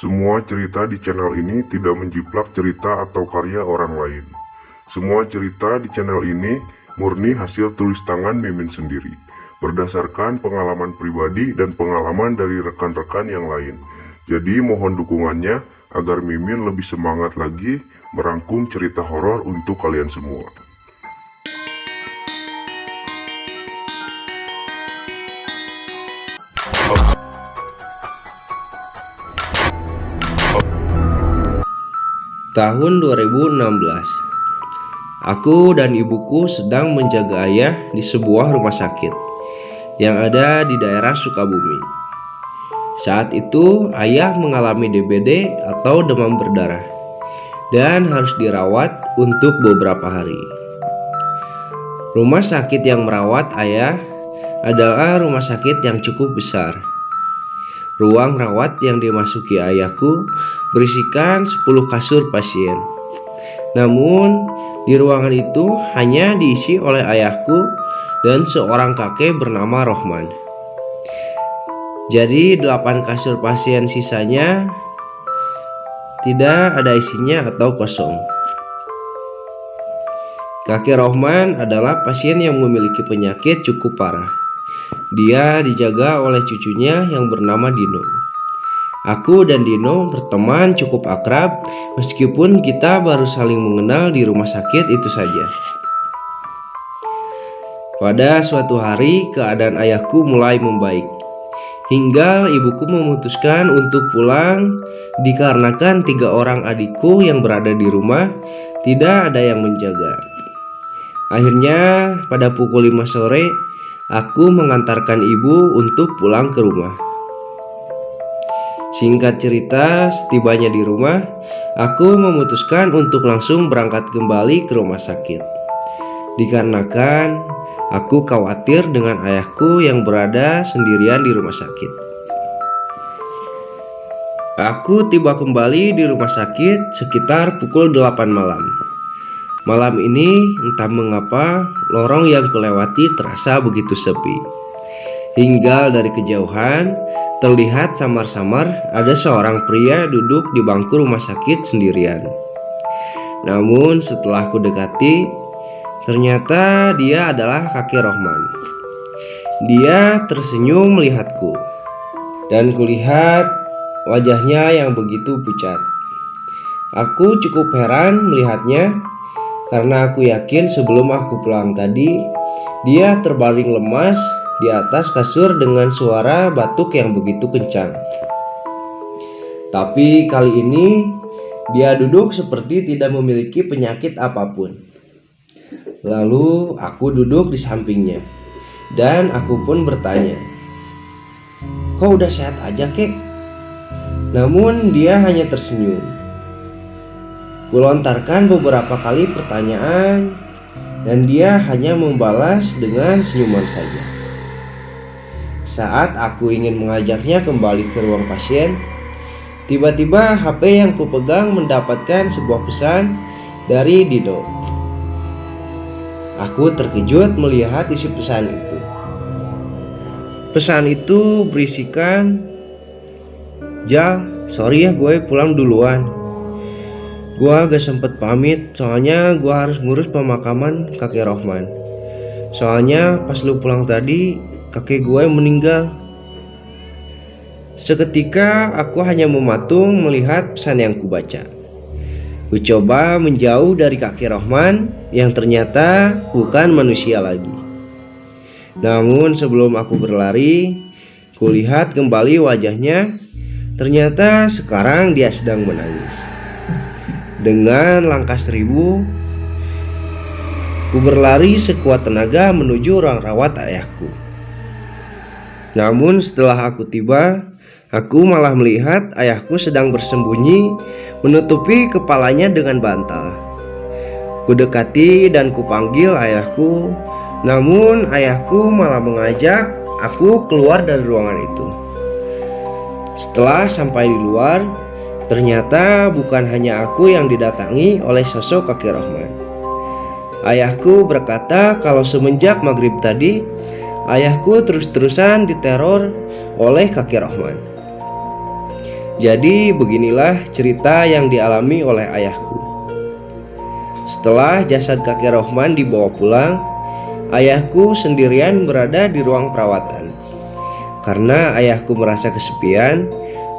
Semua cerita di channel ini tidak menjiplak cerita atau karya orang lain. Semua cerita di channel ini murni hasil tulis tangan Mimin sendiri, berdasarkan pengalaman pribadi dan pengalaman dari rekan-rekan yang lain. Jadi mohon dukungannya agar Mimin lebih semangat lagi merangkum cerita horor untuk kalian semua. Tahun 2016, aku dan ibuku sedang menjaga ayah di sebuah rumah sakit yang ada di daerah Sukabumi. Saat itu ayah mengalami DBD atau demam berdarah dan harus dirawat untuk beberapa hari. Rumah sakit yang merawat ayah adalah rumah sakit yang cukup besar. Ruang rawat yang dimasuki ayahku berisikan 10 kasur pasien. Namun, di ruangan itu hanya diisi oleh ayahku dan seorang kakek bernama Rohman. Jadi 8 kasur pasien sisanya tidak ada isinya atau kosong. Kakek Rohman adalah pasien yang memiliki penyakit cukup parah. Dia dijaga oleh cucunya yang bernama Dino. Aku dan Dino berteman cukup akrab meskipun kita baru saling mengenal di rumah sakit itu saja. Pada suatu hari keadaan ayahku mulai membaik, hingga ibuku memutuskan untuk pulang dikarenakan 3 orang adikku yang berada di rumah tidak ada yang menjaga. Akhirnya pada pukul 5 sore aku mengantarkan ibu untuk pulang ke rumah. Singkat cerita, setibanya di rumah, aku memutuskan untuk langsung berangkat kembali ke rumah sakit. Dikarenakan aku khawatir dengan ayahku yang berada sendirian di rumah sakit. Aku tiba kembali di rumah sakit sekitar pukul 8 malam. Malam ini entah mengapa lorong yang kulewati terasa begitu sepi. Hingga dari kejauhan terlihat samar-samar ada seorang pria duduk di bangku rumah sakit sendirian. Namun setelah ku dekati, ternyata dia adalah kakek Rohman. Dia tersenyum melihatku, dan kulihat wajahnya yang begitu pucat. Aku cukup heran melihatnya, karena aku yakin sebelum aku pulang tadi, dia terbaring lemas di atas kasur dengan suara batuk yang begitu kencang. Tapi kali ini dia duduk seperti tidak memiliki penyakit apapun. Lalu aku duduk di sampingnya, dan aku pun bertanya, "Kau udah sehat aja, kek?" Namun dia hanya tersenyum. Kulontarkan beberapa kali pertanyaan, dan dia hanya membalas dengan senyuman saja. Saat aku ingin mengajaknya kembali ke ruang pasien, tiba-tiba HP yang kupegang mendapatkan sebuah pesan dari Dino. Aku terkejut melihat isi pesan itu. Pesan itu berisikan, "Jal, sorry ya gue pulang duluan. Gua gak sempet pamit, soalnya gua harus ngurus pemakaman kakek Rohman. Soalnya pas lu pulang tadi, kakek gue meninggal." Seketika aku hanya mematung melihat pesan yang kubaca. Ku coba menjauh dari kakek Rohman yang ternyata bukan manusia lagi. Namun sebelum aku berlari, kulihat kembali wajahnya. Ternyata sekarang dia sedang menangis. Dengan langkah 1000, ku berlari sekuat tenaga menuju ruang rawat ayahku. Namun setelah aku tiba, aku malah melihat ayahku sedang bersembunyi menutupi kepalanya dengan bantal. Ku dekati dan ku panggil ayahku, namun ayahku malah mengajak aku keluar dari ruangan itu. Setelah sampai di luar, ternyata bukan hanya aku yang didatangi oleh sosok kakek Rohman. Ayahku berkata kalau semenjak maghrib tadi, ayahku terus-terusan diteror oleh kakek Rohman. Jadi beginilah cerita yang dialami oleh ayahku. Setelah jasad kakek Rohman dibawa pulang, ayahku sendirian berada di ruang perawatan. Karena ayahku merasa kesepian,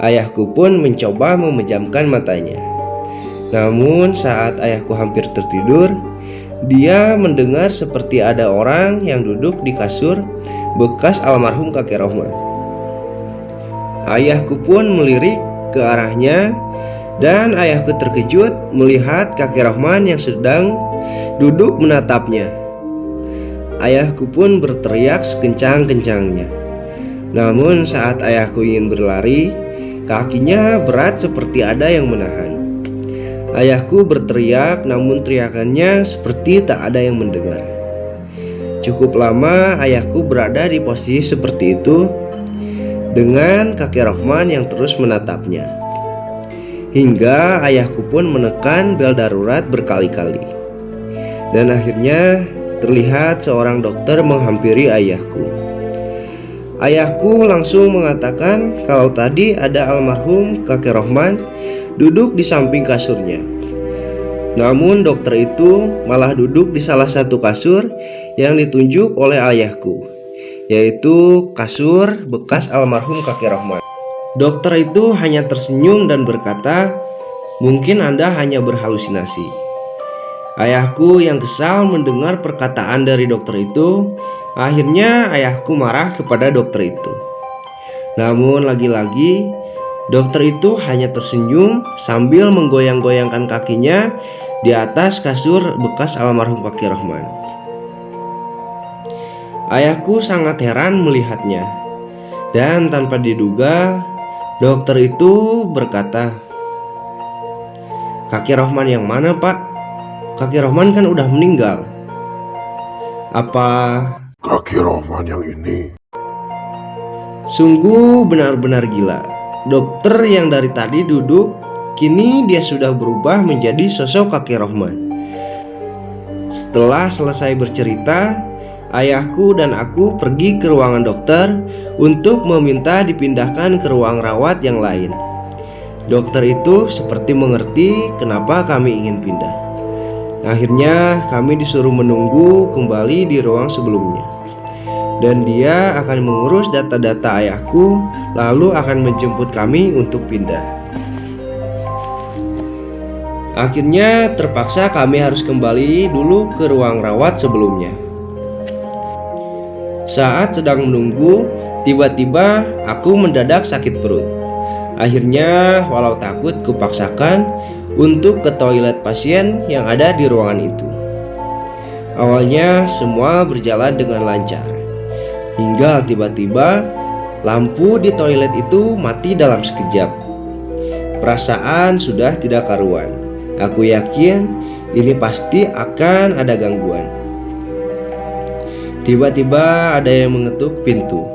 ayahku pun mencoba memejamkan matanya. Namun saat ayahku hampir tertidur, dia mendengar seperti ada orang yang duduk di kasur bekas almarhum kakek Rohman. Ayahku pun melirik ke arahnya dan ayahku terkejut melihat kakek Rohman yang sedang duduk menatapnya. Ayahku pun berteriak sekencang-kencangnya. Namun saat ayahku ingin berlari, kakinya berat seperti ada yang menahan. Ayahku berteriak, namun teriakannya seperti tak ada yang mendengar. Cukup lama ayahku berada di posisi seperti itu dengan kakek Rohman yang terus menatapnya, hingga ayahku pun menekan bel darurat berkali-kali. Dan akhirnya terlihat seorang dokter menghampiri ayahku. Ayahku langsung mengatakan kalau tadi ada almarhum kakek Rohman duduk di samping kasurnya. Namun dokter itu malah duduk di salah satu kasur yang ditunjuk oleh ayahku, yaitu kasur bekas almarhum kakek Rohman. Dokter itu hanya tersenyum dan berkata, "Mungkin Anda hanya berhalusinasi." Ayahku yang kesal mendengar perkataan dari dokter itu. Akhirnya ayahku marah kepada dokter itu. Namun lagi-lagi dokter itu hanya tersenyum sambil menggoyang-goyangkan kakinya di atas kasur bekas almarhum kakek Rohman. Ayahku sangat heran melihatnya, dan tanpa diduga dokter itu berkata, "Kakek Rohman yang mana, Pak? Kakek Rohman kan udah meninggal." "Apa Kakek Rohman yang ini?" Sungguh benar-benar gila. Dokter yang dari tadi duduk, kini dia sudah berubah menjadi sosok kakek Rohman. Setelah selesai bercerita, ayahku dan aku pergi ke ruangan dokter untuk meminta dipindahkan ke ruang rawat yang lain. Dokter itu seperti mengerti kenapa kami ingin pindah. Akhirnya kami disuruh menunggu kembali di ruang sebelumnya, dan dia akan mengurus data-data ayahku, lalu akan menjemput kami untuk pindah. Akhirnya terpaksa kami harus kembali dulu ke ruang rawat sebelumnya. Saat sedang menunggu, tiba-tiba aku mendadak sakit perut. Akhirnya walau takut kupaksakan untuk ke toilet pasien yang ada di ruangan itu. Awalnya semua berjalan dengan lancar, hingga tiba-tiba lampu di toilet itu mati dalam sekejap. Perasaan sudah tidak karuan. Aku yakin ini pasti akan ada gangguan. Tiba-tiba ada yang mengetuk pintu.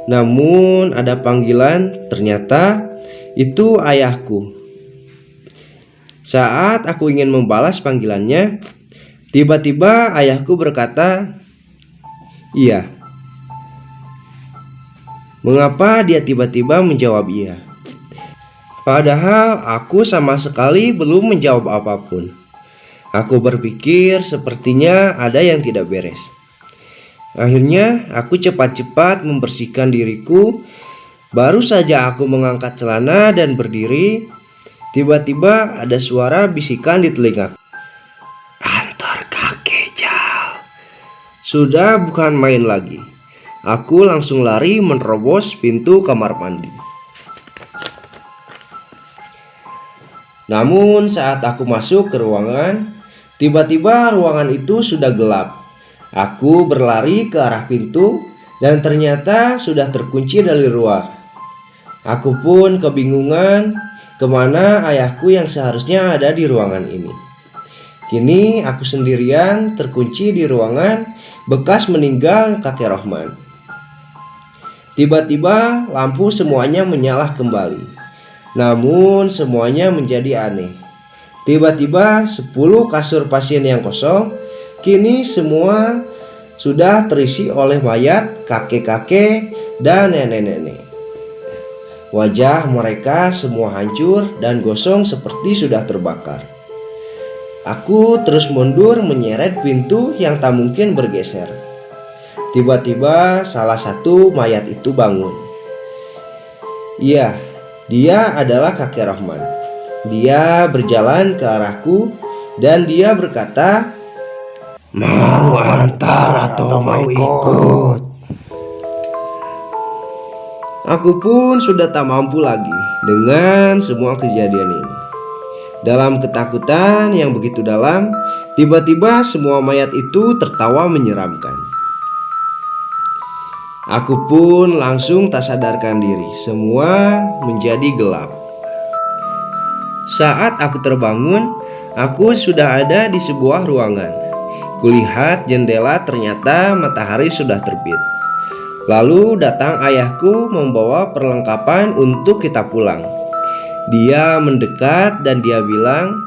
Namun ada panggilan, ternyata itu ayahku. Saat aku ingin membalas panggilannya, tiba-tiba ayahku berkata, "Iya." Mengapa dia tiba-tiba menjawab iya? Padahal aku sama sekali belum menjawab apapun. Aku berpikir sepertinya ada yang tidak beres. Akhirnya aku cepat-cepat membersihkan diriku. Baru saja aku mengangkat celana dan berdiri, tiba-tiba ada suara bisikan di telingaku. "Antar kakek Jal." Sudah bukan main lagi. Aku langsung lari menerobos pintu kamar mandi. Namun saat aku masuk ke ruangan, tiba-tiba ruangan itu sudah gelap. Aku berlari ke arah pintu dan ternyata sudah terkunci dari luar. Aku pun kebingungan kemana ayahku yang seharusnya ada di ruangan ini. Kini aku sendirian terkunci di ruangan bekas meninggal kakek Rohman. Tiba-tiba lampu semuanya menyala kembali. Namun semuanya menjadi aneh. Tiba-tiba 10 kasur pasien yang kosong kini semua sudah terisi oleh mayat kakek-kakek dan nenek-nenek. Wajah mereka semua hancur dan gosong seperti sudah terbakar. Aku terus mundur menyeret pintu yang tak mungkin bergeser. Tiba-tiba salah satu mayat itu bangun. Iya, dia adalah kakek Rahman. Dia berjalan ke arahku dan dia berkata, "Mau antar atau mau ikut?" Aku pun sudah tak mampu lagi dengan semua kejadian ini. Dalam ketakutan yang begitu dalam, tiba-tiba semua mayat itu tertawa menyeramkan. Aku pun langsung tak sadarkan diri, semua menjadi gelap. Saat aku terbangun, aku sudah ada di sebuah ruangan. Kulihat jendela, ternyata matahari sudah terbit. Lalu datang ayahku membawa perlengkapan untuk kita pulang. Dia mendekat dan dia bilang,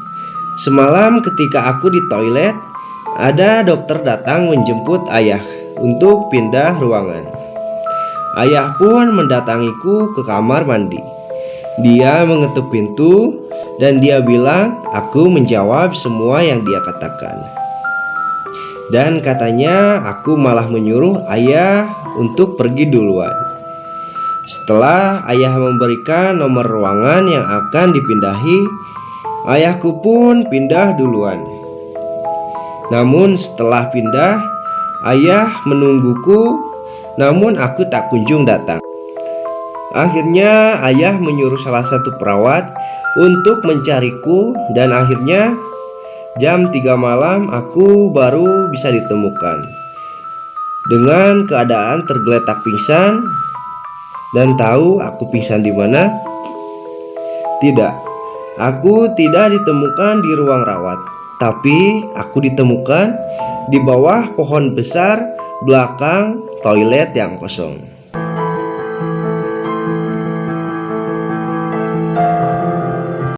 "Semalam ketika aku di toilet, ada dokter datang menjemput ayah untuk pindah ruangan." Ayah pun mendatangiku ke kamar mandi. Dia mengetuk pintu dan dia bilang aku menjawab semua yang dia katakan. Dan katanya aku malah menyuruh ayah untuk pergi duluan. Setelah ayah memberikan nomor ruangan yang akan dipindahi, ayahku pun pindah duluan. Namun setelah pindah, ayah menungguku, namun aku tak kunjung datang. Akhirnya ayah menyuruh salah satu perawat untuk mencariku dan akhirnya jam 3 malam aku baru bisa ditemukan dengan keadaan tergeletak pingsan. Dan tahu aku pingsan di mana? Tidak, aku tidak ditemukan di ruang rawat, tapi aku ditemukan di bawah pohon besar belakang toilet yang kosong.